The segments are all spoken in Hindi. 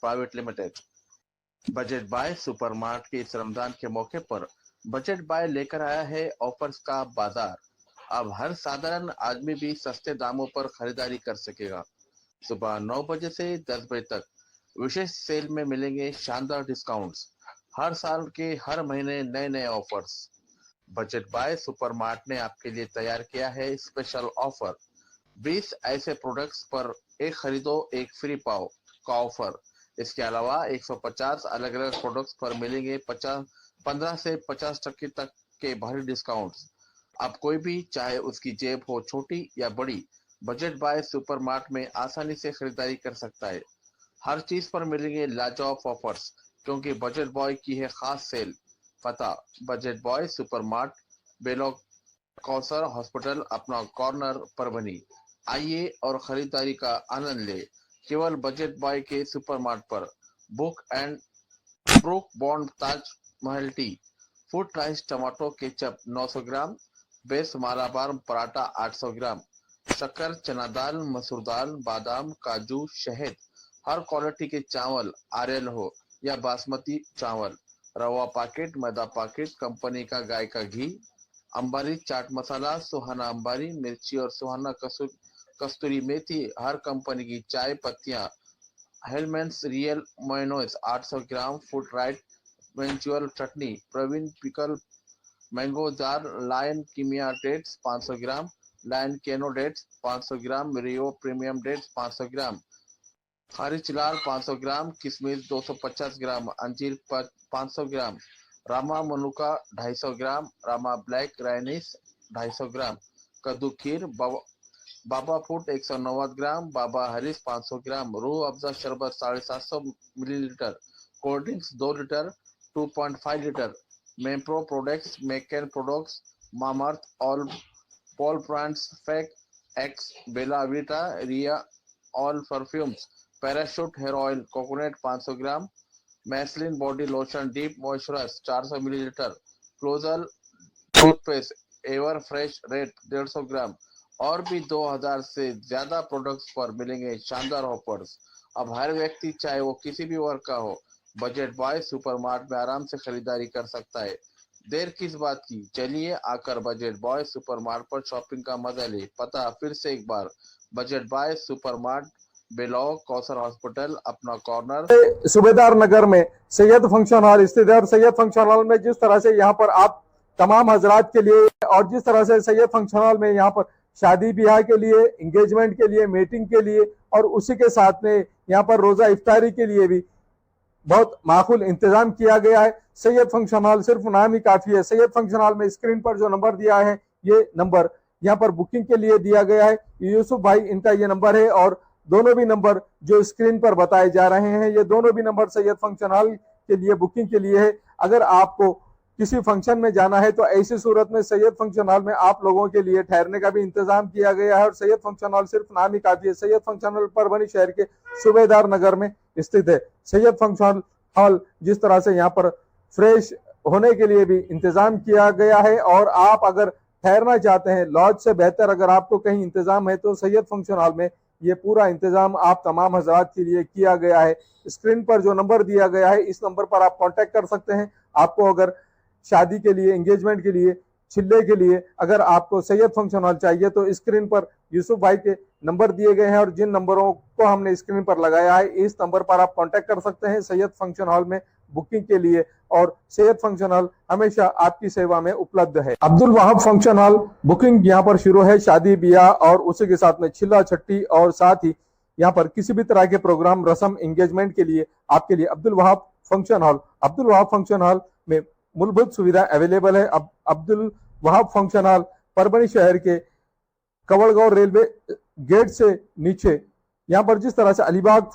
Private limited. Budget buy supermart के इस रमजान के मौके पर बजट बाय लेकर आया है ऑफर्स का बाजार। अब हर साधारण आदमी भी सस्ते दामों पर खरीदारी कर सकेगा। सुबह 9 बजे से 10 बजे तक विशेष सेल में मिलेंगे शानदार डिस्काउंट्स। हर साल के हर महीने नए नए ऑफर्स। बजट बाय सुपरमार्ट ने आपके लिए तैयार किया है स्पेशल ऑफर। 20 ऐसे प्रोडक्ट्स पर एक खरीदो एक फ्री पाओ का ऑफर। इसके अलावा 150 अलग अलग प्रोडक्ट्स पर मिलेंगे 15 से 50% तक के भारी डिस्काउंट्स। अब कोई भी चाहे उसकी जेब हो छोटी या बड़ी, बजट बाय सुपरमार्ट में आसानी से खरीदारी कर सकता है। हर चीज पर मिलेंगे लाजवाब ऑफर्स, क्योंकि बजट बॉय की है खास सेल। पता बजट बॉय सुपरमार्ट, बेलोक कौसर हॉस्पिटल, अपना कॉर्नर पर बनी। आइए और खरीदारी का आनंद ले केवल बजट बॉय के सुपरमार्ट पर। बुक एंड Brooke Bond Taj Mahal tea, food rice tomato ketchup 900 gram, बेस मालाबार पराठा 800 ग्राम, शक्कर, चना दाल, मसूर दाल, बादाम, काजू, शहद, हर क्वालिटी के चावल, आरएल हो या बासमती चावल, रवा पैकेट, मैदा पैकेट, कंपनी का गाय का घी, अंबारी चाट मसाला, सुहाना अंबारी मिर्ची और सुहाना कस्तूरी मेथी, हर कंपनी की चाय पत्तियां, हेलमेंट्स रियल मोइनोस 800 ग्राम, फूड राइट वेंचुअल chutney, Pravin pickle mango jar, Lion किमिया डेट्स 500 ग्राम, लायन केनो dates 500 gram, Rio premium dates 500 gram, खारिज लाल 500 ग्राम, किशमिश 250 ग्राम, अंजीर 500 ग्राम, रामा मनुका 250 gram, Rama black raisins 250 gram, कद्दू खीर, बाबा फूड 190 ग्राम, बाबा हरीश 500 ग्राम, रूह अफ़ज़ा शरबत 750 millilitre, cold drinks 2 litre 2.5 litre, मेप्रो प्रोडक्ट्स, मेकन प्रोडक्ट्स, मामार्थ, ऑल पॉल ब्रांड्स, फेक एक्स, बेला वीटा, रिया all perfumes, Parachute hair oil, coconut 500 gram, मैसलिन body lotion deep moisturise 400 millilitre, क्लोजल toothpaste, ever fresh red 150 gram और भी 2000 से ज्यादा प्रोडक्ट्स पर मिलेंगे शानदार ऑफर्स। अब हर व्यक्ति चाहे वो किसी भी वर्ग का हो, बजट बॉय सुपरमार्ट में आराम से खरीदारी कर सकता है। देर किस बात की, चलिए आकर बजट बॉय सुपरमार्ट पर शॉपिंग का मजा ले। पता फिर से एक बार, बजट बॉय सुपरमार्ट, बेलौर कौसर हॉस्पिटल, अपना कॉर्नर, सूबेदार नगर में सैयद फंक्शन हॉल स्थित है। और सैयद फंक्शन हॉल में जिस तरह से यहाँ पर आप तमाम हजरात के लिए और जिस तरह से सैयद फंक्शन हॉल में यहाँ पर शादी ब्याह के लिए, एंगेजमेंट के लिए, मीटिंग के लिए और उसी के साथ में यहाँ पर रोजा इफ्तारी के लिए भी बहुत माकूल इंतजाम किया गया है। सैयद फंक्शन हॉल सिर्फ नाम ही काफी है। सैयद फंक्शन हॉल में स्क्रीन पर जो नंबर दिया है, ये नंबर यहाँ पर बुकिंग के लिए दिया गया है। यूसुफ भाई इनका ये नंबर है और दोनों भी नंबर जो स्क्रीन पर बताए जा रहे हैं, ये दोनों भी नंबर सैयद फंक्शन हॉल के लिए बुकिंग के लिए है। अगर आपको किसी फंक्शन में जाना है तो ऐसी सूरत में सैयद फंक्शन हॉल में आप लोगों के लिए ठहरने का भी इंतजाम किया गया है। और सैयद फंक्शन हॉल सिर्फ नाम ही काफी है। सैयद फंक्शन हॉल परभनी शहर के सूबेदार नगर में स्थित है। सैयद फंक्शन हॉल जिस तरह से यहाँ पर फ्रेश होने के लिए भी इंतजाम किया गया है और आप अगर ठहरना चाहते हैं, लॉज से बेहतर अगर आपको कहीं इंतजाम है तो सैयद फंक्शन हॉल में ये पूरा इंतजाम आप तमाम हजरात के लिए किया गया है। स्क्रीन पर जो नंबर दिया गया है, इस नंबर पर आप कांटेक्ट कर सकते हैं। आपको अगर शादी के लिए, एंगेजमेंट के लिए, चिल्ले के लिए अगर आपको सैयद फंक्शन हॉल चाहिए तो स्क्रीन पर यूसुफ भाई के नंबर दिए गए हैं और जिन नंबरों को हमने स्क्रीन पर लगाया है, इस नंबर पर आप कांटेक्ट कर सकते हैं सैयद फंक्शन हॉल में बुकिंग के लिए। और सैयद फंक्शन हॉल हमेशा आपकी सेवा में उपलब्ध है। Abdul Wahab function hall booking यहाँ पर शुरू है। शादी ब्याह और उसी के साथ में छिल्ला छट्टी और साथ ही यहाँ पर किसी भी तरह के प्रोग्राम, रस्म, एंगेजमेंट के लिए आपके लिए अब्दुल वहाब फंक्शन हॉल में मूलभूत सुविधा अवेलेबल है। अब अब्दुल वहाब फंक्शन हॉल परभनी शहर के कवड़गांव रेलवे गेट से नीचे यहाँ पर जिस तरह से अलीबाग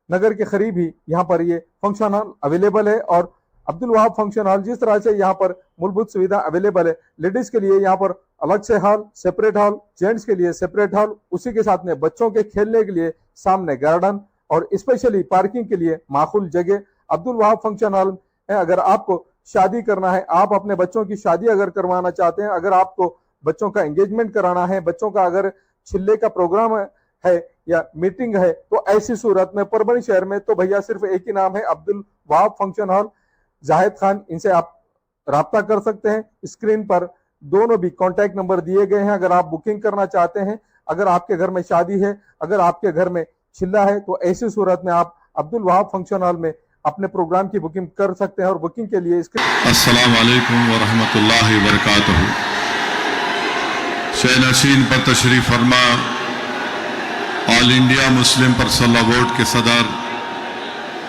नगर के करीब ही यहाँ पर ये फंक्शन हॉल अवेलेबल है। और अब्दुल वहाब फंक्शन हॉल जिस तरह से यहाँ पर मूलभूत सुविधा अवेलेबल है, लेडीज के लिए यहाँ पर अलग से हॉल, सेपरेट हॉल, जेंट्स के लिए सेपरेट हॉल, उसी के साथ में बच्चों के खेलने के लिए सामने गार्डन और स्पेशली पार्किंग के लिए माकूल जगह अब्दुल वहाब फंक्शन हॉल है। अगर आपको शादी करना है, आप अपने बच्चों की शादी अगर करवाना चाहते हैं, अगर आपको बच्चों का एंगेजमेंट कराना है, बच्चों का अगर छिल्ले का प्रोग्राम है या मीटिंग है, तो ऐसी सूरत में परभणी शहर में तो भैया सिर्फ एक ही नाम है, अब्दुल वहाब फंक्शन हॉल, जाहिद खान। इनसे आप राब्ता कर सकते हैं। स्क्रीन पर दोनों भी कॉन्टैक्ट नंबर दिए गए हैं। अगर आप बुकिंग करना चाहते हैं, अगर आपके घर में शादी है, अगर आपके घर में चिल्ला है, तो ऐसी सूरत में आप अब्दुल वहाब फंक्शन हॉल में अपने प्रोग्राम की बुकिंग कर सकते हैं। और बुकिंग के लिए अस्सलाम वालेकुम व रहमतुल्लाहि व बरकातहू। शह नशीन पर तशरीफ फरमा all India Muslim personal law board के सदर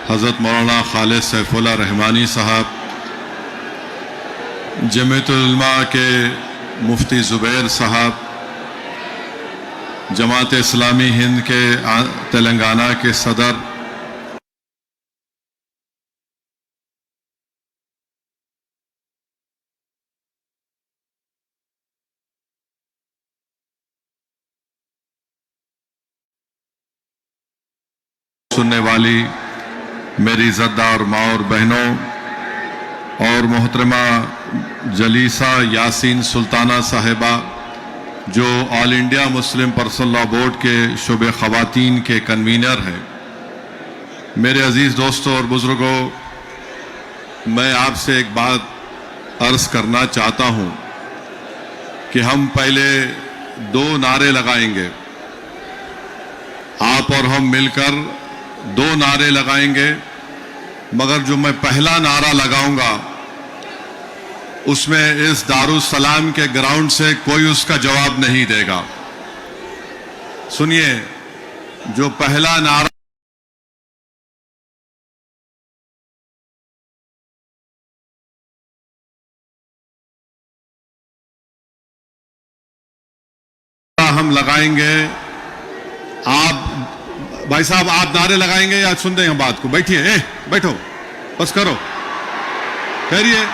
हज़रत मौलाना खालिद सैफुल्लाह रहमानी साहब, जमीयतुल उलमा के मुफ्ती ज़ुबैर साहब, जमात इस्लामी हिंद के तेलंगाना के सदर सुनने वाली मेरी इज़्ज़तदार माँ और बहनों और मोहतरमा जलीसा यासीन सुल्ताना साहिबा, जो all India Muslim personal law board के शुबे ख़वातीन के कन्वीनर हैं, मेरे अजीज़ दोस्तों और बुज़ुर्गों, मैं आपसे एक बात अर्ज़ करना चाहता हूँ कि हम पहले 2 नारे लगाएंगे, आप और हम मिलकर 2 नारे लगाएंगे, मगर जो मैं पहला नारा लगाऊंगा उसमें इस दारुस्सलाम के ग्राउंड से कोई उसका जवाब नहीं देगा। सुनिए, जो पहला नारा हम लगाएंगे, आप भाई साहब आप नारे लगाएंगे या सुन रहे हैं बात को? बैठिए, बैठो, बस करो, करिए।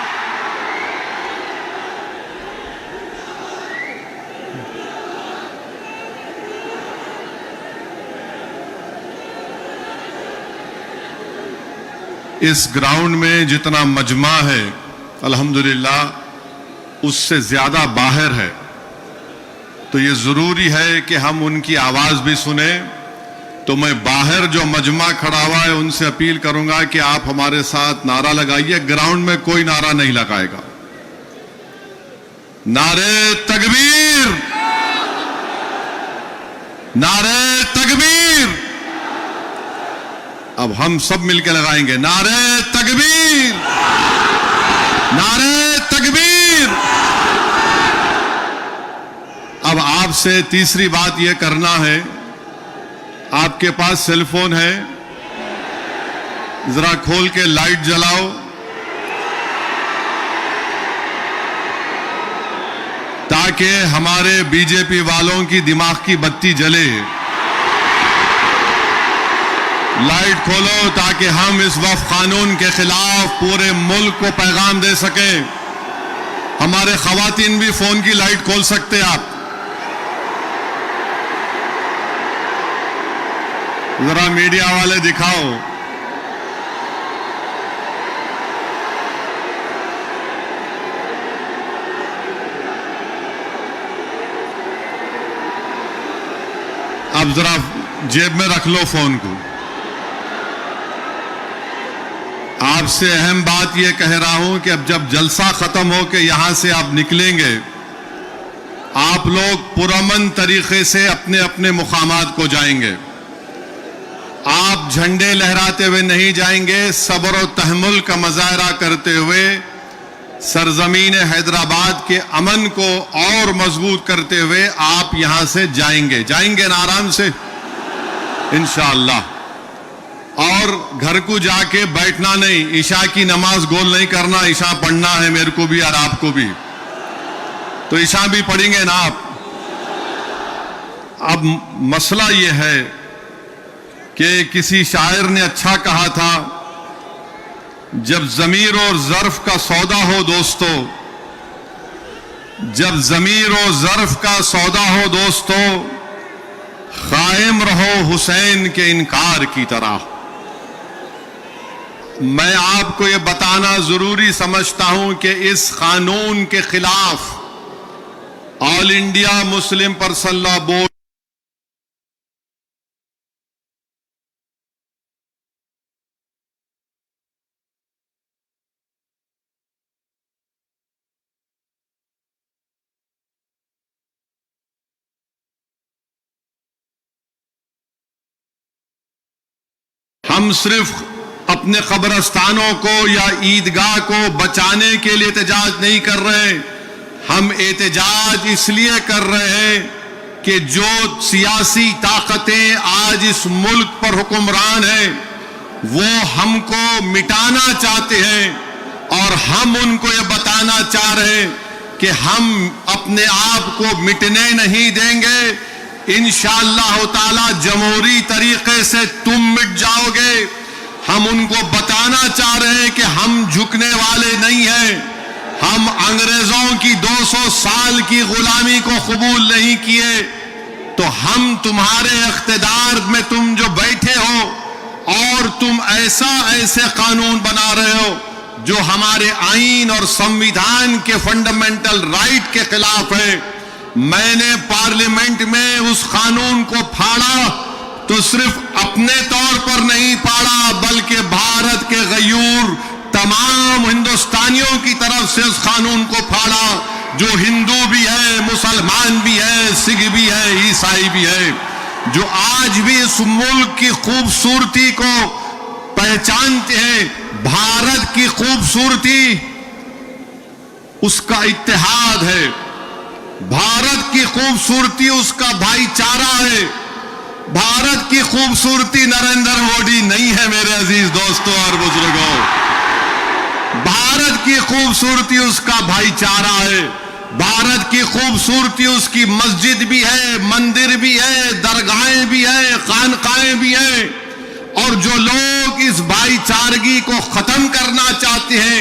इस ग्राउंड में जितना मजमा है अल्हम्दुलिल्लाह उससे ज्यादा बाहर है, तो ये जरूरी है कि हम उनकी आवाज भी सुने। तो मैं बाहर जो मजमा खड़ा हुआ है उनसे अपील करूंगा कि आप हमारे साथ नारा लगाइए। ग्राउंड में कोई नारा नहीं लगाएगा। नारे तकबीर, नारे तकबीर। अब हम सब मिलकर लगाएंगे, नारे तकबीर, नारे तकबीर। अब आपसे तीसरी बात यह करना है, आपके पास सेलफोन है, जरा खोल के लाइट जलाओ ताकि हमारे बीजेपी वालों की दिमाग की बत्ती जले। लाइट खोलो ताकि हम इस वक्त कानून के खिलाफ पूरे मुल्क को पैगाम दे सकें। हमारे खवातीन भी फोन की लाइट खोल सकते हैं। आप जरा मीडिया वाले दिखाओ। अब जरा जेब में रख लो फोन को। आपसे अहम बात यह कह रहा हूं कि अब जब जलसा खत्म हो के यहां से आप निकलेंगे, आप लोग पुरअमन तरीके से अपने अपने मुकामात को जाएंगे। आप झंडे लहराते हुए नहीं जाएंगे, सब्र और तहम्मुल का मुजाहरा करते हुए सरजमीन हैदराबाद के अमन को और मजबूत करते हुए आप यहां से जाएंगे ना आराम से इंशाअल्लाह। और घर को जाके बैठना नहीं, ईशा की नमाज गोल नहीं करना। ईशा पढ़ना है मेरे को भी और आपको भी, तो ईशा भी पढ़ेंगे ना आप। अब मसला यह है कि किसी शायर ने अच्छा कहा था, जब ज़मीर और ज़र्फ का सौदा हो दोस्तों, जब ज़मीर और ज़र्फ का सौदा हो दोस्तों, कायम रहो हुसैन के इनकार की तरह। मैं आपको यह बताना जरूरी समझता हूं कि इस कानून के खिलाफ all India Muslim personal law board हम सिर्फ अपने कब्रस्तानों को या ईदगाह को बचाने के लिए एहतजाज नहीं कर रहे, हम एहतजाज इसलिए कर रहे हैं कि जो सियासी ताकतें आज इस मुल्क पर हुक्मरान हैं वो हमको मिटाना चाहते हैं और हम उनको ये बताना चाह रहे हैं कि हम अपने आप को मिटने नहीं देंगे। इंशाअल्लाह ताला जमहूरी तरीके से तुम मिट जाओगे। हम उनको बताना चाह रहे हैं कि हम झुकने वाले नहीं हैं। हम अंग्रेजों की 200 साल की गुलामी को कबूल नहीं किए, तो हम तुम्हारे इख्तिदार में तुम जो बैठे हो और तुम ऐसे कानून बना रहे हो जो हमारे आईन और संविधान के फंडामेंटल राइट के खिलाफ है। मैंने पार्लियामेंट में उस कानून को फाड़ा तो सिर्फ अपने तौर पर नहीं फाड़ा, बल्कि भारत के गयूर तमाम हिंदुस्तानियों की तरफ से उस कानून को फाड़ा, जो हिंदू भी है, मुसलमान भी है, सिख भी है, ईसाई भी है, जो आज भी इस मुल्क की खूबसूरती को पहचानते हैं। भारत की खूबसूरती उसका इत्तेहाद है, भारत की खूबसूरती उसका भाईचारा है। भारत की खूबसूरती नरेंद्र मोदी नहीं है मेरे अजीज दोस्तों और बुजुर्गों। भारत की खूबसूरती उसका भाईचारा है। भारत की खूबसूरती उसकी मस्जिद भी है, मंदिर भी है, दरगाहें भी है, खानकाएं भी है। और जो लोग इस भाईचारगी को खत्म करना चाहते हैं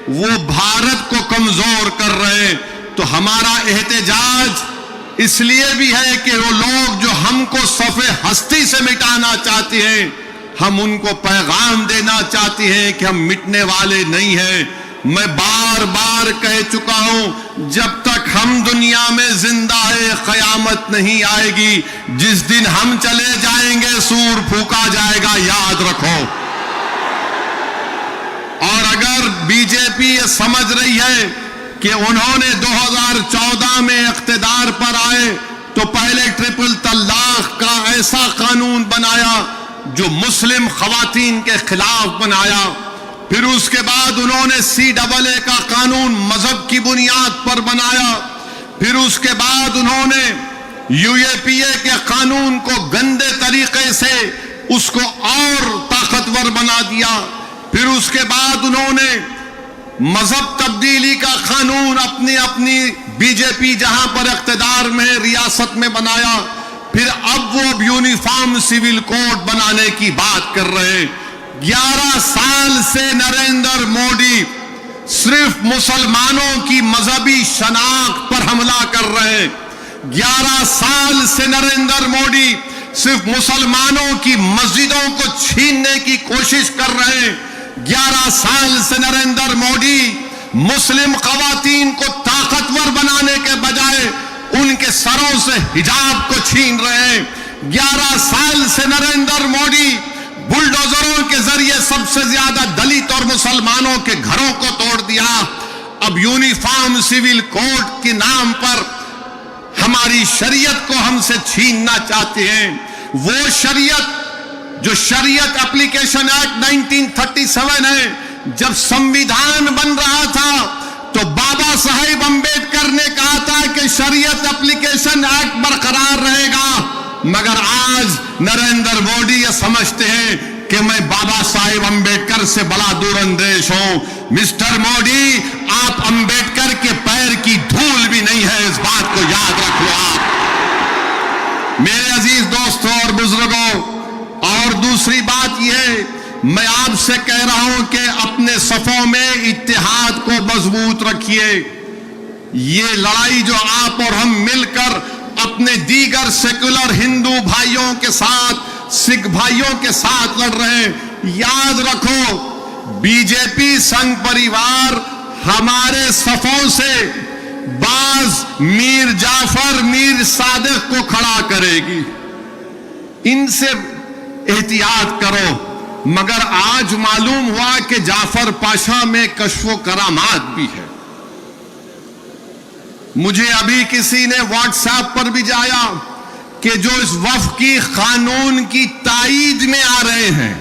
वो भारत को कमजोर कर रहे हैं। तो हमारा एहतजाज इसलिए भी है कि वो लोग जो हमको सफ़े हस्ती से मिटाना चाहते हैं, हम उनको पैगाम देना चाहते हैं कि हम मिटने वाले नहीं हैं। मैं बार बार कह चुका हूं, जब तक हम दुनिया में जिंदा है कयामत नहीं आएगी। जिस दिन हम चले जाएंगे सूर फूका जाएगा, याद रखो। और अगर बीजेपी ये समझ रही है कि उन्होंने 2014 में इख्तिदार पर आए तो पहले ट्रिपल तलाक का ऐसा कानून बनाया जो मुस्लिम खवातीन के खिलाफ बनाया, फिर उसके बाद उन्होंने CAA का कानून मजहब की बुनियाद पर बनाया, फिर उसके बाद उन्होंने UAPA के कानून को गंदे तरीके से उसको और ताकतवर बना दिया, फिर उसके बाद उन्होंने मजहब तब्दीली का कानून अपनी बीजेपी जहां पर इख्तिदार में रियासत में बनाया, फिर अब वो यूनिफॉर्म सिविल कोड बनाने की बात कर रहे हैं। 11 साल से नरेंद्र मोदी सिर्फ मुसलमानों की मजहबी शनाख्त पर हमला कर रहे हैं। 11 साल से नरेंद्र मोदी सिर्फ मुसलमानों की मस्जिदों को छीनने की कोशिश कर रहे हैं। 11 साल से नरेंद्र मोदी मुस्लिम खवातीन को ताकतवर बनाने के बजाय उनके सरों से हिजाब को छीन रहे हैं। 11 साल से नरेंद्र मोदी बुलडोजरों के जरिए सबसे ज्यादा दलित और मुसलमानों के घरों को तोड़ दिया। अब यूनिफॉर्म सिविल कोड के नाम पर हमारी शरीयत को हमसे छीनना चाहते हैं। वो शरीयत जो शरीयत एप्लीकेशन एक्ट 1937 है, जब संविधान बन रहा था तो बाबा साहेब अंबेडकर ने कहा था कि शरीयत एप्लीकेशन एक्ट बरकरार रहेगा, मगर आज नरेंद्र मोदी ये समझते हैं कि मैं बाबा साहेब अंबेडकर से बड़ा दूरंदेश हूं। मिस्टर मोदी, आप अंबेडकर के पैर की धूल भी नहीं है, इस बात को याद रख लो आप मेरे अजीज दोस्तों और बुजुर्गों। और दूसरी बात यह, मैं आपसे कह रहा हूं कि अपने सफों में इत्तेहाद को मजबूत रखिए। ये लड़ाई जो आप और हम मिलकर अपने दीगर सेकुलर हिंदू भाइयों के साथ, सिख भाइयों के साथ लड़ रहे हैं, याद रखो बीजेपी संघ परिवार हमारे सफों से बाज मीर जाफर, मीर सादिक को खड़ा करेगी। इनसे एहतियात करो। मगर आज मालूम हुआ कि जाफर पाशा में कश्फो करामात भी है। मुझे अभी किसी ने व्हाट्सएप पर भी जाया कि जो इस वफ की कानून की ताईद में आ रहे हैं,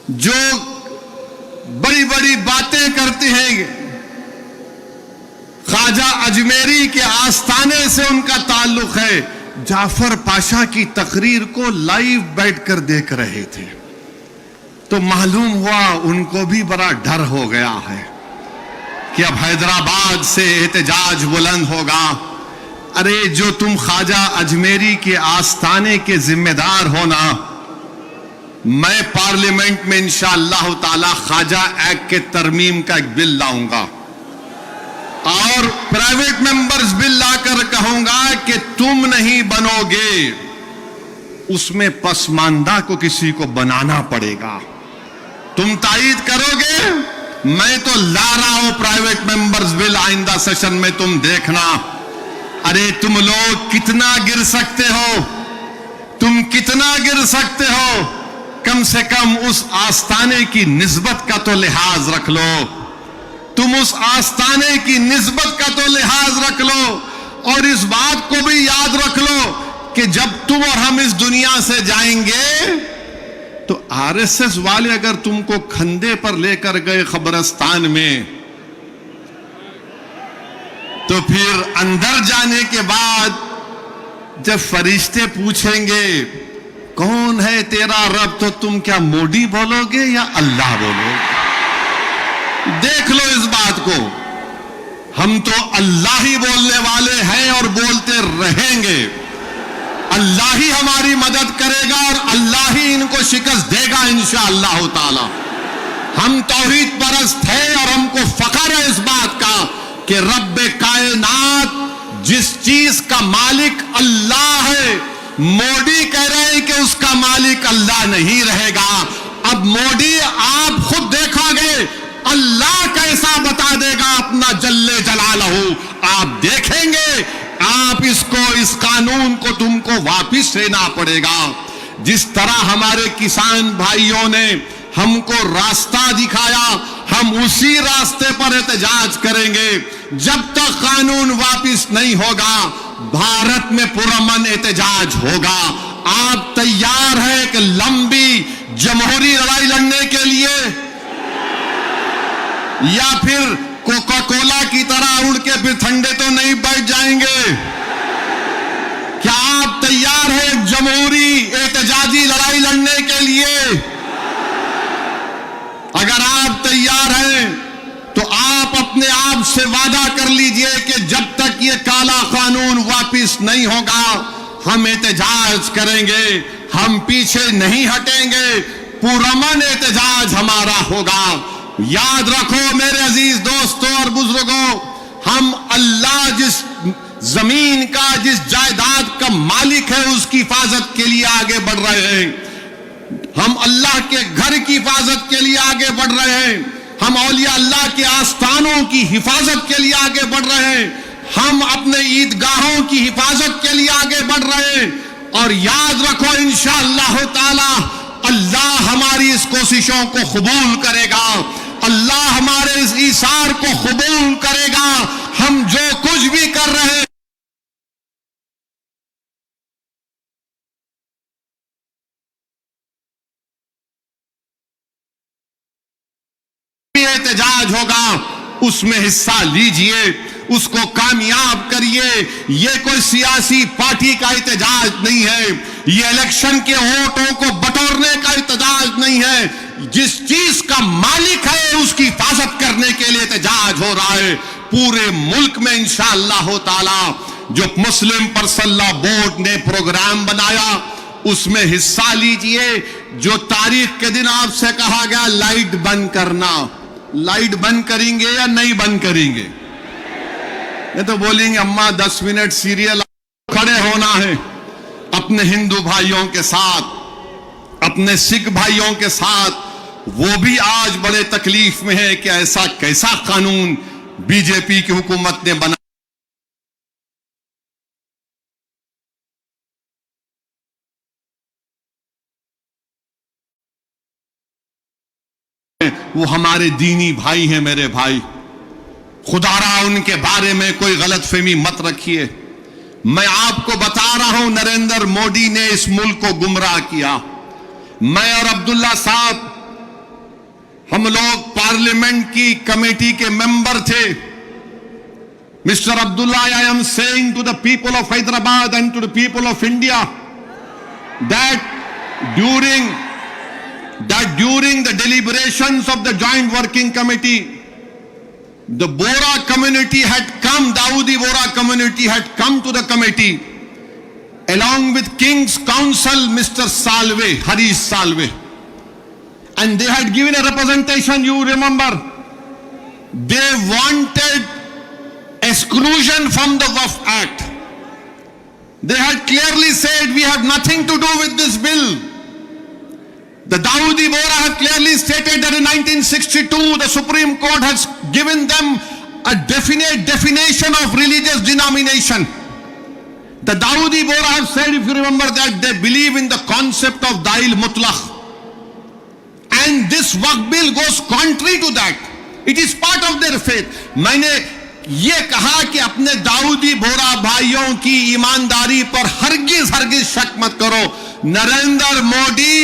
जो बड़ी बड़ी बातें करते हैं, ख्वाजा अजमेरी के आस्थाने से उनका ताल्लुक है, जाफर पाशा की तकरीर को लाइव बैठकर देख रहे थे, तो मालूम हुआ उनको भी बड़ा डर हो गया है कि अब हैदराबाद से एहतजाज बुलंद होगा। अरे जो तुम ख्वाजा अजमेरी के आस्थाने के जिम्मेदार हो ना, मैं पार्लियामेंट में इंशाअल्लाह ताला ख्वाजा एक्ट के तरमीम का एक बिल लाऊंगा और प्राइवेट मेंबर्स बिल लाकर कहूंगा कि तुम नहीं बनोगे, उसमें पसमानदा को किसी को बनाना पड़ेगा। तुम तायीद करोगे, मैं तो ला रहा हूं प्राइवेट मेंबर्स बिल आइंदा सेशन में, तुम देखना। अरे तुम लोग कितना गिर सकते हो, तुम कितना गिर सकते हो, कम से कम उस आस्थाने की निस्बत का तो लिहाज रख लो, तुम उस आस्थाने की निस्बत का तो लिहाज रख लो। और इस बात को भी याद रख लो कि जब तुम और हम इस दुनिया से जाएंगे तो आरएसएस वाले अगर तुमको खंदे पर लेकर गए कब्रिस्तान में, तो फिर अंदर जाने के बाद जब फरिश्ते पूछेंगे कौन है तेरा रब, तो तुम क्या मोदी बोलोगे या अल्लाह बोलोगे? देख लो इस बात को, हम तो अल्लाह ही बोलने वाले हैं और बोलते रहेंगे। अल्लाह ही हमारी मदद करेगा और अल्लाह ही इनको शिकस्त देगा इंशाअल्लाह ताला। हम तौहीद परस्त हैं और हमको फख्र है इस बात का कि रब्बे कायनात जिस चीज का मालिक अल्लाह है, मोदी कह रहे हैं कि उसका मालिक अल्लाह नहीं रहेगा। अब मोदी आप खुद देखोगे अल्लाह कैसा बता देगा अपना जल्ले जलालहू, आप देखेंगे। आप इसको, इस कानून को तुमको वापिस लेना पड़ेगा। जिस तरह हमारे किसान भाइयों ने हमको रास्ता दिखाया, हम उसी रास्ते पर एहतजाज करेंगे। जब तक कानून वापिस नहीं होगा, भारत में पुरअमन एहतजाज होगा। आप तैयार हैं कि लंबी जमहूरी लड़ाई लड़ने के लिए, या फिर कोका कोला की तरह उड़ के फिर ठंडे तो नहीं बैठ जाएंगे? क्या आप तैयार हैं जमहूरी एहतजाजी लड़ाई लड़ने के लिए? अगर आप तैयार हैं तो आप अपने आप से वादा कर लीजिए कि जब तक ये काला कानून वापिस नहीं होगा, हम एहतजाज करेंगे, हम पीछे नहीं हटेंगे, पुरअमन एहतजाज हमारा होगा। याद रखो मेरे अजीज दोस्तों और बुजुर्गों, हम अल्लाह जिस जमीन का, जिस जायदाद का मालिक है, उसकी हिफाजत के लिए आगे बढ़ रहे हैं। हम अल्लाह के घर की हिफाजत के लिए आगे बढ़ रहे हैं। हम औलिया अल्लाह के आस्थानों की हिफाजत के लिए आगे बढ़ रहे हैं। हम अपने ईदगाहों की हिफाजत के लिए आगे बढ़ रहे हैं। और याद रखो इंशाअल्लाह ताला अल्लाह हमारी इस कोशिशों को कबूल करेगा, अल्लाह हमारे इस ईसार को कबूल करेगा। हम जो कुछ भी कर रहे हैं एहतजाज होगा, उसमें हिस्सा लीजिए, उसको कामयाब करिए। ये कोई सियासी पार्टी का एहतजाज नहीं है, ये इलेक्शन के वोटों को बटोरने का एहतजाज नहीं है। जिस चीज का मालिक है उसकी हिफाजत करने के लिए एहतजाज हो रहा है। पूरे मुल्क में इंशाअल्लाह ताला जो मुस्लिम पर्सनल बोर्ड ने प्रोग्राम बनाया उसमें हिस्सा लीजिए। जो तारीख के दिन आपसे कहा गया लाइट बंद करना, लाइट बंद करेंगे या नहीं बंद करेंगे? ये तो बोलेंगे अम्मा 10 मिनट सीरियल, खड़े होना है अपने हिंदू भाइयों के साथ, अपने सिख भाइयों के साथ। वो भी आज बड़े तकलीफ में है कि ऐसा कैसा कानून बीजेपी की हुकूमत ने बना। वो हमारे दीनी भाई हैं, मेरे भाई, खुदारा उनके बारे में कोई गलतफहमी मत रखिए। मैं आपको बता रहा हूं नरेंद्र मोदी ने इस मुल्क को गुमराह किया। मैं और अब्दुल्ला साहब हम लोग पार्लियामेंट की कमेटी के मेंबर थे। Mister Abdullah, I am saying to the people of Hyderabad and to the people of India that during the deliberations of the joint working committee, the Bora community had come, Dawoodi Bora community had come to the committee along with King's Counsel Mr. Salve, Harish Salve, and they had given a representation. You remember, they wanted exclusion from the Waqf Act. They had clearly said, we have nothing to do with this bill. The Dawoodi Bora have clearly stated that in 1962 the Supreme Court has given them a definite definition of religious denomination. The Dawoodi Bora have said, if you remember, that they believe in the concept of Dail Mutlaq. And this Waqf bill goes contrary to that. It is part of their faith. मैंने ये कहा कि अपने दाऊदी बोरा भाइयों की ईमानदारी पर हरगिज शक मत करो। नरेंद्र मोदी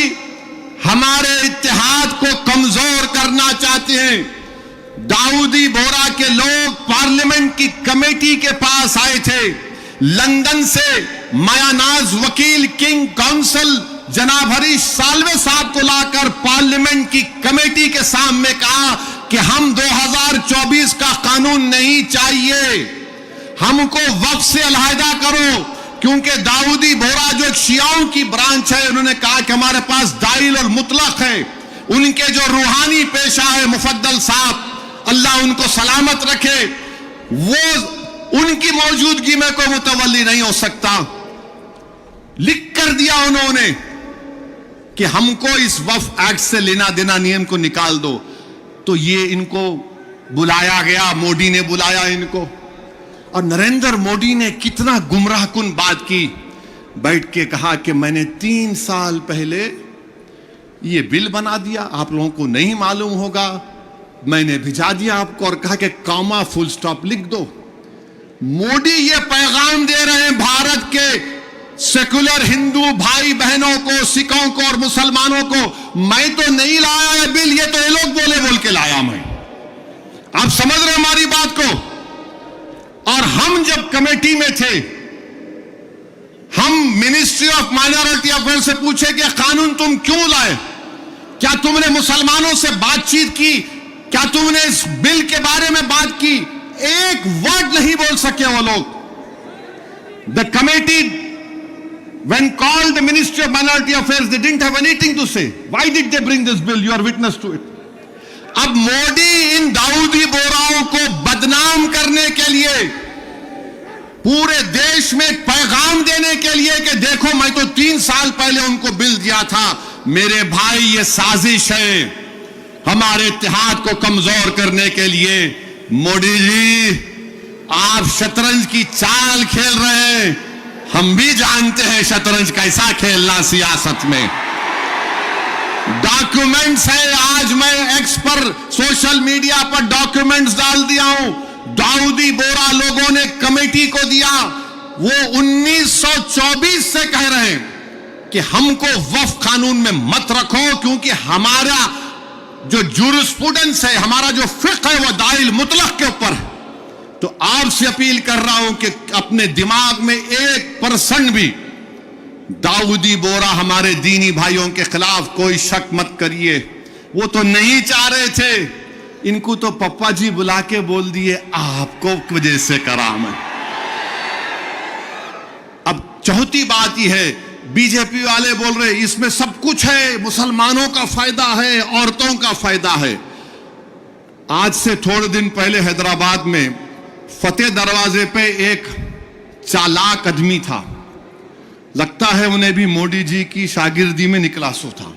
हमारे इत्तेहाद को कमजोर करना चाहते हैं। दाऊदी बोरा के लोग पार्लियामेंट की कमेटी के पास आए थे, लंदन से मायानाज वकील किंग काउंसिल जनाब हरीश साल्वे साहब को लाकर पार्लियामेंट की कमेटी के सामने कहा कि हम 2024 का कानून नहीं चाहिए, हमको वक्फ से अलहदा करो, क्योंकि दाऊदी बोरा जो एक शियाओं की ब्रांच है, उन्होंने कहा कि हमारे पास दाइल और मुतलक है। उनके जो रूहानी पेशा है मुफद्दल साहब, अल्लाह उनको सलामत रखे, वो उनकी मौजूदगी में कोई मुतवल्ली नहीं हो सकता। लिख कर दिया उन्होंने कि हमको इस वक्फ एक्ट से लेना देना नियम को निकाल दो। तो ये इनको बुलाया गया, मोदी ने बुलाया इनको, और नरेंद्र मोदी ने कितना गुमराहकुन बात की, बैठ के कहा कि मैंने 3 साल पहले ये बिल बना दिया, आप लोगों को नहीं मालूम होगा, मैंने भिजा दिया आपको और कहा कि कॉमा फुल स्टॉप लिख दो। मोदी ये पैगाम दे रहे हैं भारत के सेकुलर हिंदू भाई बहनों को, सिखों को और मुसलमानों को, मैं तो नहीं लाया है बिल, ये तो ये लोग बोल के लाया मैं। आप समझ रहे हमारी बात को? और हम जब कमेटी में थे, हम मिनिस्ट्री ऑफ माइनॉरिटी अफेयर से पूछे कि कानून तुम क्यों लाए, क्या तुमने मुसलमानों से बातचीत की, क्या तुमने इस बिल के बारे में बात की? एक वर्ड नहीं बोल सके वो लोग। The committee when called the Ministry of Minority Affairs, they didn't have anything to say. Why did they bring this bill? You are witness to it. अब मोदी इन दाऊदी बोराओं को बदनाम करने के लिए, पूरे देश में पैगाम देने के लिए कि देखो मैं तो 3 साल पहले उनको बिल दिया था, मेरे भाई ये साजिश है हमारे इत्तेहाद को कमजोर करने के लिए। मोदी जी, आप शतरंज की चाल खेल रहे हैं, हम भी जानते हैं शतरंज कैसा खेलना सियासत में। डॉक्यूमेंट्स है, आज मैं एक्स पर सोशल मीडिया पर डॉक्यूमेंट्स डाल दिया हूं, दाऊदी बोरा लोगों ने कमेटी को दिया, वो 1924 से कह रहे हैं कि हमको वक्फ कानून में मत रखो, क्योंकि हमारा जो जूरिस्प्रूडेंस है, हमारा जो फिक्र है, वो दाइल मुतलक के ऊपर है। तो आपसे अपील कर रहा हूं कि अपने दिमाग में 1% भी दाऊदी बोरा हमारे दीनी भाइयों के खिलाफ कोई शक मत करिए। वो तो नहीं चाह रहे थे, इनको तो पप्पा जी बुला के बोल दिए आपको वजह से करा मैं। अब चौथी बात यह है, बीजेपी वाले बोल रहे इसमें सब कुछ है, मुसलमानों का फायदा है, औरतों का फायदा है। आज से थोड़े दिन पहले हैदराबाद में फतेह दरवाजे पे एक चालाक आदमी था, लगता है उन्हें भी मोदी जी की शागिर्दी में निकला सो था।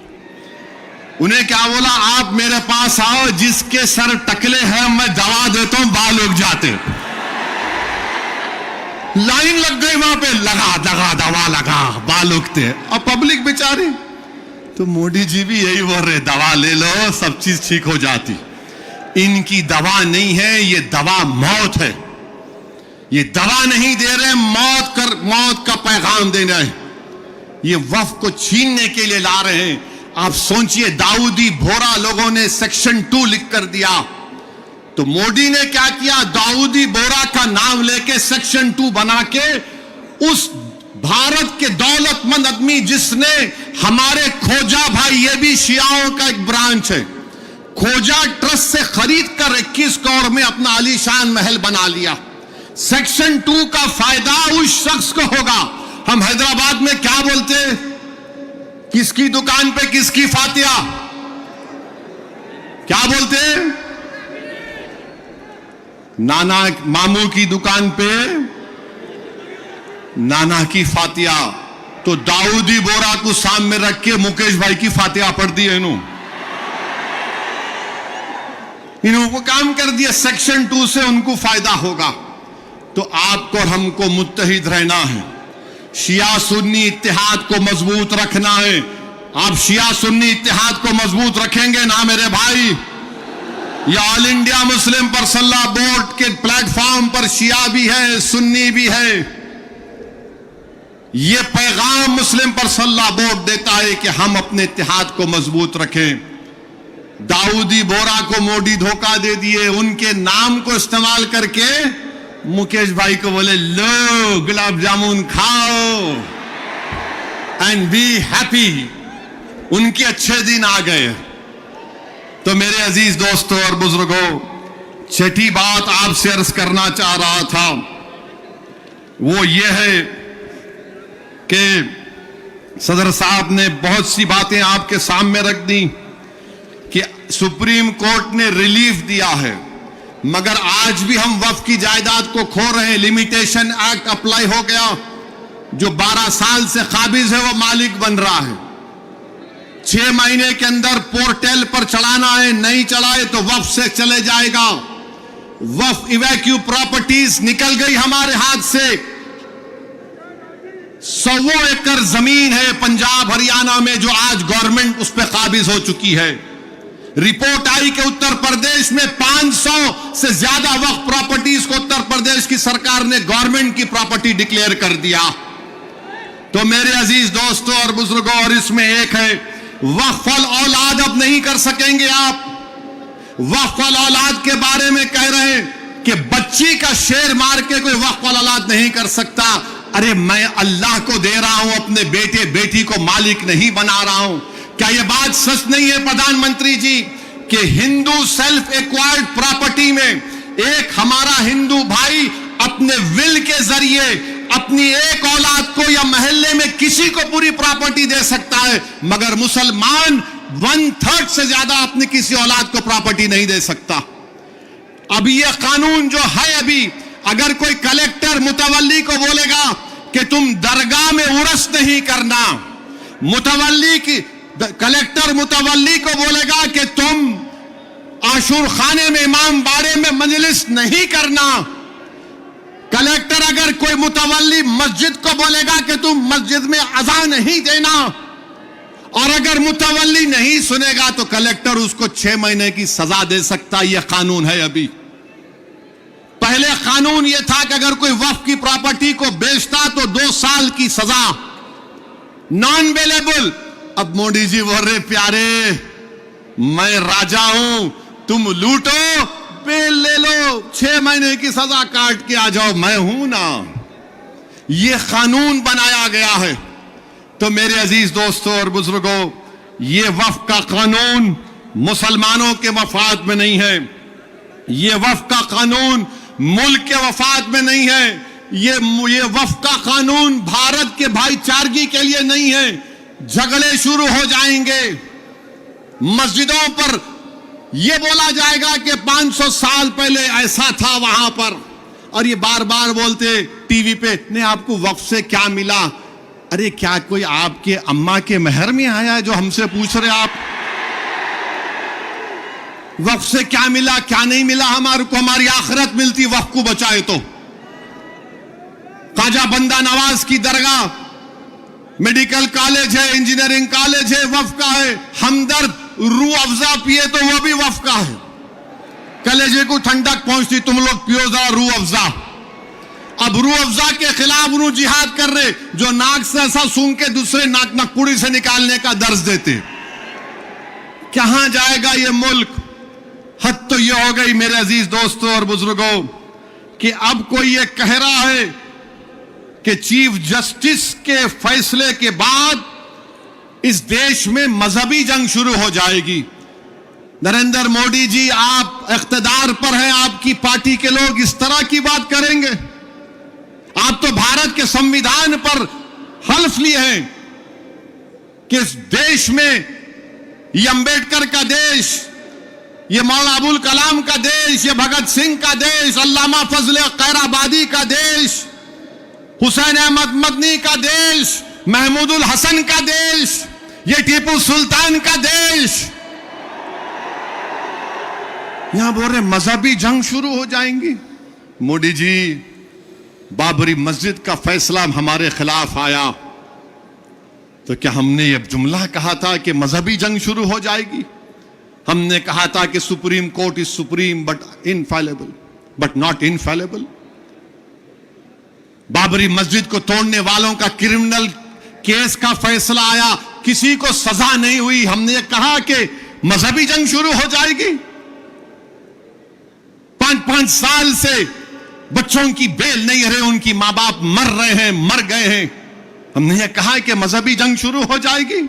उन्हें क्या बोला, आप मेरे पास आओ, जिसके सर टकले हैं मैं दवा देता हूं, बाल उग जाते। लाइन लग गई वहां पे, लगा दवा लगा, बाल उगते। अब पब्लिक बेचारी, तो मोदी जी भी यही बोल रहे, दवा ले लो सब चीज ठीक हो जाती। इनकी दवा नहीं है, ये दवा मौत है। ये दवा नहीं दे रहे, मौत का पैगाम देना है। ये वक्फ को छीनने के लिए ला रहे हैं। आप सोचिए, दाऊदी बोहरा लोगों ने सेक्शन 2 लिख कर दिया, तो मोदी ने क्या किया, दाऊदी बोहरा का नाम लेके सेक्शन 2 बना के उस भारत के दौलतमंद आदमी जिसने हमारे खोजा भाई, ये भी शियाओं का एक ब्रांच है, खोजा ट्रस्ट से खरीद कर 21 करोड़ में अपना आलीशान महल बना लिया। सेक्शन 2 का फायदा उस शख्स को होगा। हम हैदराबाद में क्या बोलते हैं, किसकी दुकान पे किसकी फातिया, क्या बोलते हैं, नाना मामू की दुकान पे नाना की फातिया। तो दाऊदी बोहरा को सामने रख के मुकेश भाई की फातिया पढ़ दी है इन्होंने काम कर दिया। सेक्शन 2 से उनको फायदा होगा। तो आपको और हमको मुत्तहिद रहना है, शिया सुन्नी इत्तेहाद को मजबूत रखना है। आप शिया सुन्नी इत्तेहाद को मजबूत रखेंगे ना मेरे भाई, ये all India Muslim personal board के प्लेटफॉर्म पर शिया भी है, सुन्नी भी है। ये पैगाम मुस्लिम पर्सनल बोर्ड देता है कि हम अपने इत्तेहाद को मजबूत रखें। दाऊदी बोहरा को मोदी धोखा दे दिए, उनके नाम को इस्तेमाल करके मुकेश भाई को बोले लो गुलाब जामुन खाओ एंड बी हैप्पी। उनके अच्छे दिन आ गए। तो मेरे अजीज दोस्तों और बुजुर्गों, छठी बात आपसे अर्ज करना चाह रहा था वो ये है कि सदर साहब ने बहुत सी बातें आपके सामने रख दी कि सुप्रीम कोर्ट ने रिलीफ दिया है, मगर आज भी हम वक्फ की जायदाद को खो रहे हैं। लिमिटेशन एक्ट अप्लाई हो गया, जो 12 साल से काबिज है वो मालिक बन रहा है। 6 महीने के अंदर पोर्टल पर चढ़ाना है, नहीं चढ़ाए तो वक्फ से चले जाएगा। वक्फ इवैक्यू प्रॉपर्टीज निकल गई हमारे हाथ से। 100 एकड़ जमीन है पंजाब हरियाणा में जो आज गवर्नमेंट उस पर काबिज हो चुकी है। रिपोर्ट आई कि उत्तर प्रदेश में 500 से ज्यादा वक्फ प्रॉपर्टीज को उत्तर प्रदेश की सरकार ने गवर्नमेंट की प्रॉपर्टी डिक्लेयर कर दिया। तो मेरे अजीज दोस्तों और बुजुर्गों, और इसमें एक है वक्फ औलाद अब नहीं कर सकेंगे आप। वक्फ औलाद के बारे में कह रहे हैं कि बच्ची का शेर मार के कोई वक्फ औलाद नहीं कर सकता। अरे मैं अल्लाह को दे रहा हूं, अपने बेटे बेटी को मालिक नहीं बना रहा हूं। क्या यह बात सच नहीं है प्रधानमंत्री जी कि हिंदू सेल्फ एक्वायर्ड प्रॉपर्टी में एक हमारा हिंदू भाई अपने विल के जरिए अपनी एक औलाद को या मोहल्ले में किसी को पूरी प्रॉपर्टी दे सकता है, मगर मुसलमान 1/3 से ज्यादा अपनी किसी औलाद को प्रॉपर्टी नहीं दे सकता। अब यह कानून जो है, अभी अगर कोई कलेक्टर मुतवल्ली को बोलेगा कि तुम दरगाह में उर्स नहीं करना, कलेक्टर मुतवल्ली को बोलेगा कि तुम आशूर खाने में इमाम बाड़े में मजलिस नहीं करना, कलेक्टर अगर कोई मुतवल्ली मस्जिद को बोलेगा कि तुम मस्जिद में अज़ान नहीं देना, और अगर मुतवल्ली नहीं सुनेगा तो कलेक्टर उसको 6 महीने की सजा दे सकता। यह कानून है। अभी पहले कानून यह था कि अगर कोई वक्फ की प्रॉपर्टी को बेचता तो 2 साल की सजा, नॉन बेलेबल। अब मोदी जी बोल रहे प्यारे मैं राजा हूं, तुम लूटो बेल ले लो, 6 महीने की सजा काट के आ जाओ, मैं हूं ना। यह कानून बनाया गया है। तो मेरे अजीज दोस्तों और बुजुर्गों, यह वक्फ का कानून मुसलमानों के मफाद में नहीं है, यह वक्फ का कानून मुल्क के वफाद में नहीं है, यह वक्फ का कानून भारत के भाईचारगी के लिए नहीं है। झगड़े शुरू हो जाएंगे, मस्जिदों पर यह बोला जाएगा कि 500 साल पहले ऐसा था वहां पर, और ये बार बार बोलते टीवी पे, ने आपको वक्फ से क्या मिला? अरे क्या कोई आपके अम्मा के महर में आया जो हमसे पूछ रहे आप वक्फ से क्या मिला क्या नहीं मिला? हमारे को हमारी आखिरत मिलती वक्फ को बचाए तो। ख्वाजा बंदा नवाज की दरगाह, मेडिकल कॉलेज है, इंजीनियरिंग कॉलेज है, वक्फ का है। हमदर्द रूह अफ़ज़ा पिए तो वो भी वक्फ का है। कलेजे को ठंडक पहुंचती, तुम लोग पियो जरा रूह अफ़ज़ा। अब रूह अफ़ज़ा के खिलाफ उन्होंने जिहाद कर रहे, जो नाक से ऐसा सूंघ के दूसरे नाक नकुड़ी से निकालने का दर्ज देते। कहां जाएगा ये मुल्क? हद तो ये हो गई मेरे अजीज दोस्तों और बुजुर्गों कि अब कोई ये कह रहा है कि चीफ जस्टिस के फैसले के बाद इस देश में मजहबी जंग शुरू हो जाएगी। नरेंद्र मोदी जी, आप इख्तिदार पर हैं, आपकी पार्टी के लोग इस तरह की बात करेंगे? आप तो भारत के संविधान पर हल्फ लिए हैं कि इस देश में ये अंबेडकर का देश, ये मौलाना अबुल कलाम का देश, ये भगत सिंह का देश, अल्लामा फजल खैराबादी का देश, हुसैन अहमद मदनी का देश, महमूदुल हसन का देश, ये टीपू सुल्तान का देश। यहां बोल रहे मजहबी जंग शुरू हो जाएंगी। मोदी जी, बाबरी मस्जिद का फैसला हमारे खिलाफ आया तो क्या हमने ये जुमला कहा था कि मजहबी जंग शुरू हो जाएगी? हमने कहा था कि supreme court is supreme but infallible, but not infallible. Babri मस्जिद को तोड़ने वालों का क्रिमिनल केस का फैसला आया, किसी को सजा नहीं हुई, हमने कहा कि मजहबी जंग शुरू हो जाएगी। 5-5 साल से बच्चों की बेल नहीं रहे, उनकी मां बाप मर रहे हैं, मर गए हैं, हमने यह कहा कि मजहबी जंग शुरू हो जाएगी।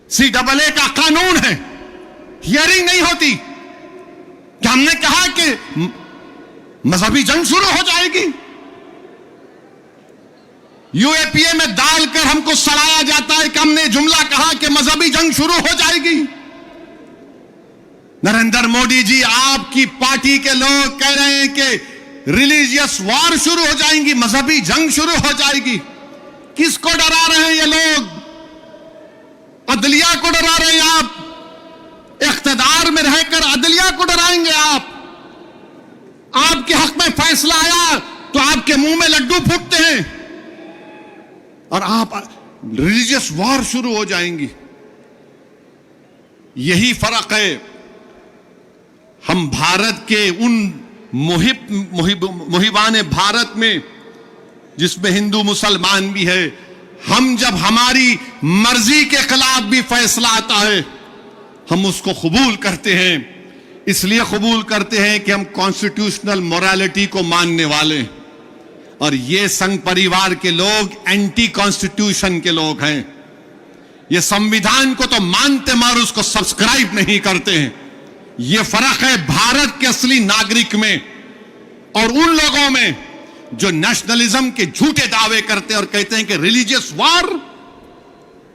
CAA का कानून है, हियरिंग नहीं होती, क्या हमने कहा कि मजहबी जंग शुरू हो जाएगी? UAPA में डालकर हमको सड़ाया जाता है कि हमने जुमला कहा कि मजहबी जंग शुरू हो जाएगी। नरेंद्र मोदी जी, आपकी पार्टी के लोग कह रहे हैं कि रिलीजियस वॉर शुरू हो जाएंगी, मजहबी जंग शुरू हो जाएगी। किसको डरा रहे हैं ये लोग? अदलिया को डरा रहे हैं आप। इख्तिदार में रहकर अदलिया को डराएंगे आप। आपके हक में फैसला आया तो आपके मुंह में लड्डू फूटते हैं और आप रिलीजियस वॉर शुरू हो जाएंगी। यही फर्क है हम भारत के उन मुहिबान भारत में जिसमें हिंदू मुसलमान भी है, हम जब हमारी मर्जी के खिलाफ भी फैसला आता है हम उसको कबूल करते हैं। इसलिए कबूल करते हैं कि हम कॉन्स्टिट्यूशनल मोरालिटी को मानने वाले हैं और ये संघ परिवार के लोग एंटी कॉन्स्टिट्यूशन के लोग हैं। ये संविधान को तो मानते मगर उसको सब्सक्राइब नहीं करते हैं। ये फर्क है भारत के असली नागरिक में और उन लोगों में जो नेशनलिज्म के झूठे दावे करते हैं और कहते हैं कि रिलीजियस वॉर,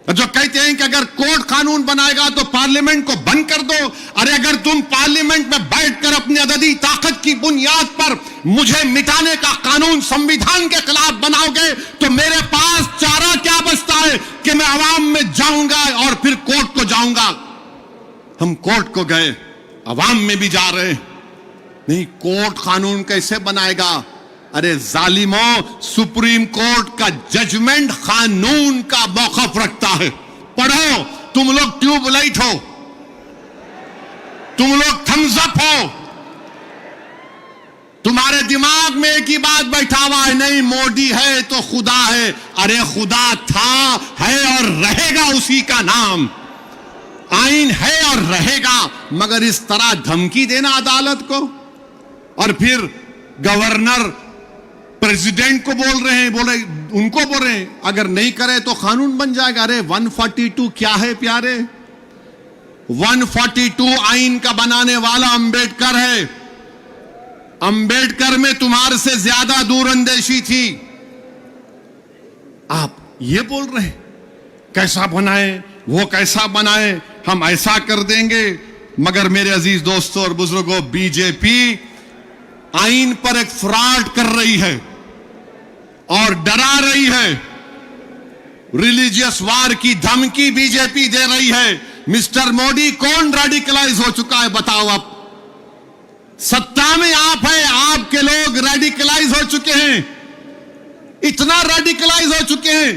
जो कहते हैं कि अगर कोर्ट कानून बनाएगा तो पार्लियामेंट को बंद कर दो। अरे अगर तुम पार्लियामेंट में बैठकर अपनी अददी ताकत की बुनियाद पर मुझे मिटाने का कानून संविधान के खिलाफ बनाओगे तो मेरे पास चारा क्या बचता है कि मैं अवाम में जाऊंगा और फिर कोर्ट को जाऊंगा। हम कोर्ट को गए, अवाम में भी जा रहे नहीं। कोर्ट कानून कैसे बनाएगा? अरे जालिमों, सुप्रीम कोर्ट का जजमेंट कानून का मौकफ रखता है। पढ़ो, तुम लोग ट्यूबलाइट हो, तुम लोग थम्स अप हो, तुम्हारे दिमाग में एक ही बात बैठा हुआ है, नहीं मोदी है तो खुदा है। अरे खुदा था, है और रहेगा उसी का नाम। आइन है और रहेगा, मगर इस तरह धमकी देना अदालत को और फिर गवर्नर प्रेसिडेंट को बोल रहे हैं, उनको बोल रहे हैं अगर नहीं करे तो कानून बन जाएगा। अरे 142 क्या है प्यारे? 142 आइन का बनाने वाला अंबेडकर है। अंबेडकर में तुम्हारे से ज्यादा दूरअंदेशी थी। आप ये बोल रहे हैं कैसा बनाए, वो कैसा बनाए, हम ऐसा कर देंगे। मगर मेरे अजीज दोस्तों और बुजुर्गों, बीजेपी आइन पर एक फ्रॉड कर रही है और डरा रही है। रिलीजियस वार की धमकी बीजेपी दे रही है। मिस्टर मोदी, कौन रेडिकलाइज हो चुका है बताओ? आप सत्ता में आप हैं, आपके लोग रेडिकलाइज हो चुके हैं। इतना रेडिकलाइज हो चुके हैं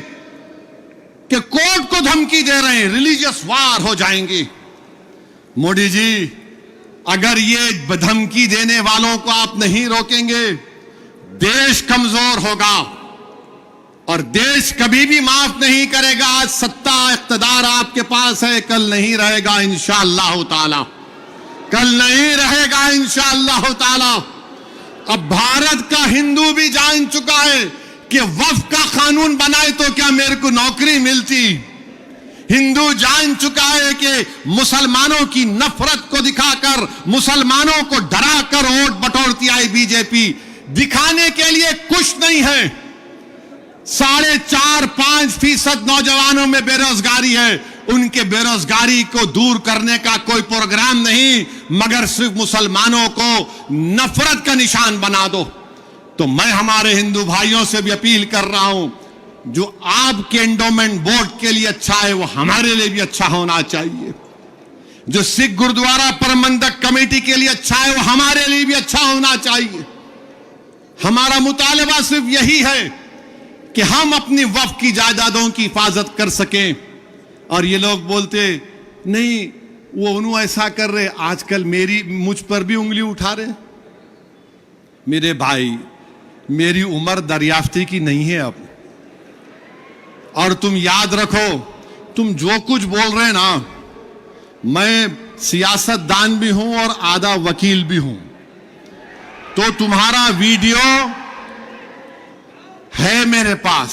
कि कोर्ट को धमकी दे रहे हैं, रिलीजियस वार हो जाएंगी। मोदी जी, अगर ये धमकी देने वालों को आप नहीं रोकेंगे, देश कमजोर होगा और देश कभी भी माफ नहीं करेगा। आज सत्ता इख्तिदार आपके पास है, कल नहीं रहेगा इंशाअल्लाह ताला, कल नहीं रहेगा इंशाअल्लाह ताला। अब भारत का हिंदू भी जान चुका है कि वक्फ का कानून बनाए तो क्या मेरे को नौकरी मिलती। हिंदू जान चुका है कि मुसलमानों की नफरत को दिखाकर, मुसलमानों को डराकर वोट बटोरती आई बीजेपी। दिखाने के लिए कुछ नहीं है। 4.5-5% नौजवानों में बेरोजगारी है। उनके बेरोजगारी को दूर करने का कोई प्रोग्राम नहीं, मगर सिर्फ मुसलमानों को नफरत का निशान बना दो। तो मैं हमारे हिंदू भाइयों से भी अपील कर रहा हूं, जो आपके एंडोमेंट बोर्ड के लिए अच्छा है वो हमारे लिए भी अच्छा होना चाहिए। जो सिख गुरुद्वारा प्रबंधक कमेटी के लिए अच्छा है वो हमारे लिए भी अच्छा होना चाहिए। हमारा मुतालबा सिर्फ यही है कि हम अपनी वक्फ की जायदादों की हिफाजत कर सकें। और ये लोग बोलते नहीं वो उन्होंने ऐसा कर रहे, आजकल मुझ पर भी उंगली उठा रहे। मेरे भाई, मेरी उम्र दरियाफ्ती की नहीं है अब। और तुम याद रखो, तुम जो कुछ बोल रहे ना, मैं सियासतदान भी हूं और आधा वकील भी हूं। तो तुम्हारा वीडियो है मेरे पास,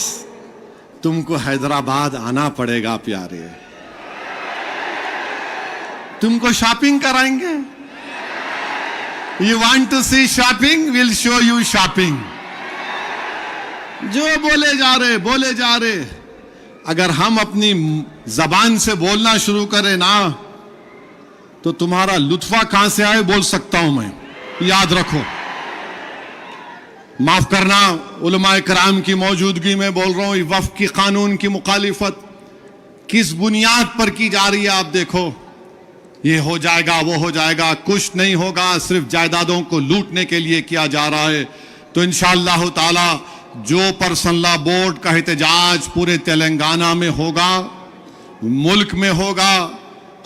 तुमको हैदराबाद आना पड़ेगा प्यारे। तुमको शॉपिंग कराएंगे। You want to see shopping, will show you shopping. जो बोले जा रहे, अगर हम अपनी जबान से बोलना शुरू करें ना, तो तुम्हारा लुत्फा कहां से आए बोल सकता हूं मैं। याद रखो, माफ करना, उलमाए कराम की मौजूदगी में बोल रहा हूं। वक्फ की कानून की मुखालिफत किस बुनियाद पर की जा रही है आप देखो। ये हो जाएगा, वो हो जाएगा, कुछ नहीं होगा, सिर्फ जायदादों को लूटने के लिए किया जा रहा है। तो इंशाअल्लाह ताला जो पर्सनल लॉ बोर्ड का एहतजाज पूरे तेलंगाना में होगा, मुल्क में होगा,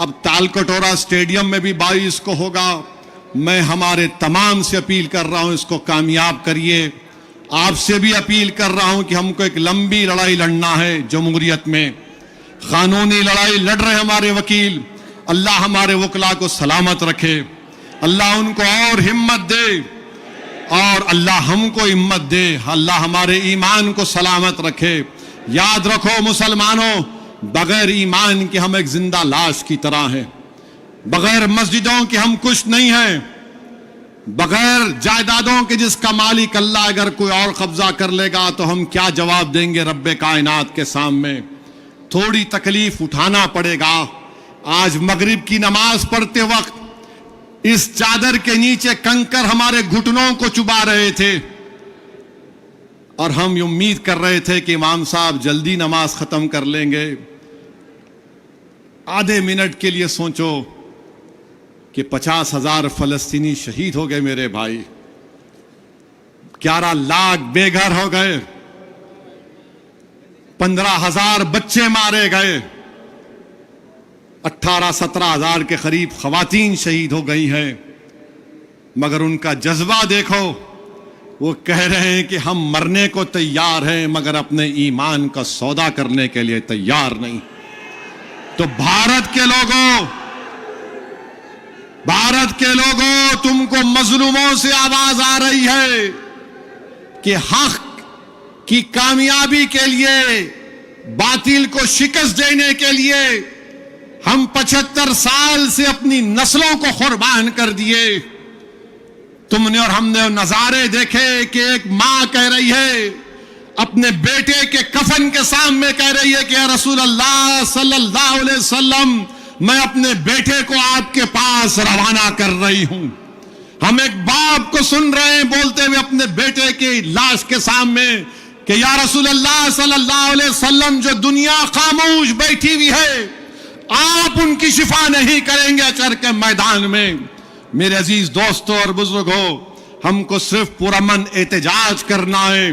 अब तालकटोरा स्टेडियम में भी 22 को होगा। मैं हमारे तमाम से अपील कर रहा हूं, इसको कामयाब करिए। आपसे भी अपील कर रहा हूं कि हमको एक लंबी लड़ाई लड़ना है जमहूरियत में। कानूनी लड़ाई लड़ रहे हमारे वकील, अल्लाह हमारे वकला को सलामत रखे, अल्लाह उनको और हिम्मत दे, और अल्लाह हमको हिम्मत दे, अल्लाह हमारे ईमान को सलामत रखे। याद रखो मुसलमानों, बगैर ईमान के हम एक जिंदा लाश की तरह हैं। बगैर मस्जिदों के हम कुछ नहीं हैं। बगैर जायदादों के जिसका मालिक अल्लाह, अगर कोई और कब्जा कर लेगा तो हम क्या जवाब देंगे रब्बे कायनात के सामने। थोड़ी तकलीफ उठाना पड़ेगा। आज मगरिब की नमाज पढ़ते वक्त इस चादर के नीचे कंकर हमारे घुटनों को चुबा रहे थे, और हम ये उम्मीद कर रहे थे कि इमाम साहब जल्दी नमाज खत्म कर लेंगे। आधे मिनट के लिए सोचो कि 50,000 फलस्तीनी शहीद हो गए मेरे भाई, 11 लाख बेघर हो गए, 15,000 बच्चे मारे गए, 18-17,000 के करीब खवातीन शहीद हो गई हैं। मगर उनका जज्बा देखो, वो कह रहे हैं कि हम मरने को तैयार हैं मगर अपने ईमान का सौदा करने के लिए तैयार नहीं। तो भारत के लोगों, तुमको मजलूमों से आवाज आ रही है कि हक की कामयाबी के लिए, बातिल को शिकस्त देने के लिए हम 75 साल से अपनी नस्लों को कुर्बान कर दिए। तुमने और हमने नजारे देखे कि एक मां कह रही है अपने बेटे के कफन के सामने, कह रही है कि या रसूल अल्लाह सल्लल्लाहु अलैहि वसल्लम, मैं अपने बेटे को आपके पास रवाना कर रही हूं। हम एक बाप को सुन रहे हैं बोलते हुए अपने बेटे की लाश के सामने कि या रसूल अल्लाह सल्लल्लाहु अलैहि वसल्लम, जो दुनिया खामोश बैठी हुई है, आप उनकी शिफा नहीं करेंगे अचर के मैदान में। मेरे अजीज दोस्तों और बुजुर्गों, हमको सिर्फ पुरअमन एहतजाज करना है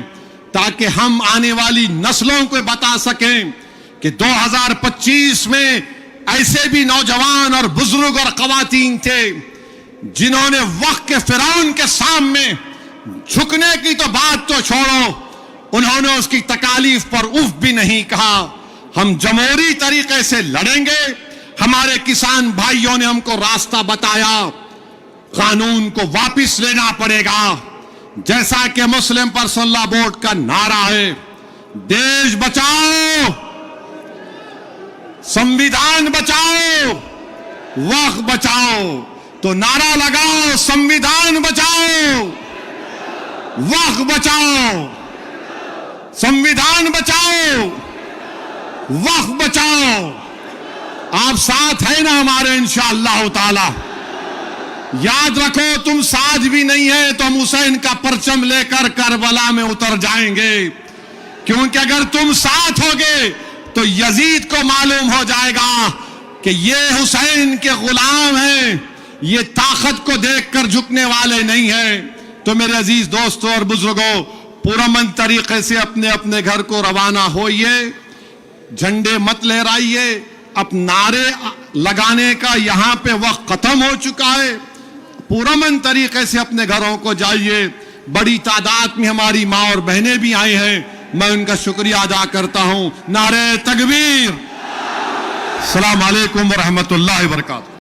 ताकि हम आने वाली नस्लों को बता सकें कि 2025 में ऐसे भी नौजवान और बुजुर्ग और खवातीन थे जिन्होंने वक्त के फिरौन के सामने झुकने की तो बात तो छोड़ो, उन्होंने उसकी तकालीफ पर उफ भी नहीं कहा। हम जमहूरी तरीके से लड़ेंगे। हमारे किसान भाइयों ने हमको रास्ता बताया, कानून को वापस लेना पड़ेगा। जैसा कि मुस्लिम पर्सनल लॉ बोर्ड का नारा है, देश बचाओ, संविधान बचाओ, वक्त बचाओ। तो नारा लगाओ, संविधान बचाओ, वक्त बचाओ, संविधान बचाओ, वक्त बचाओ। आप साथ हैं ना हमारे इंशाअल्लाह ताला। याद रखो, तुम साथ भी नहीं है तो हम हुसैन का परचम लेकर करबला में उतर जाएंगे। क्योंकि अगर तुम साथ होगे तो यजीद को मालूम हो जाएगा कि ये हुसैन के गुलाम हैं, ये ताकत को देखकर झुकने वाले नहीं हैं। तो मेरे अजीज दोस्तों और बुजुर्गों, पुरअमन तरीके से अपने अपने घर को रवाना होइए। झंडे मत लहराइए। अब नारे लगाने का यहां पे वक्त खत्म हो चुका है। पुरअमन तरीके से अपने घरों को जाइए। बड़ी तादाद में हमारी माँ और बहनें भी आई हैं, मैं उनका शुक्रिया अदा करता हूं। नारे तकबीर। अस्सलाम वालेकुम व रहमतुल्लाहि व बरकातहू।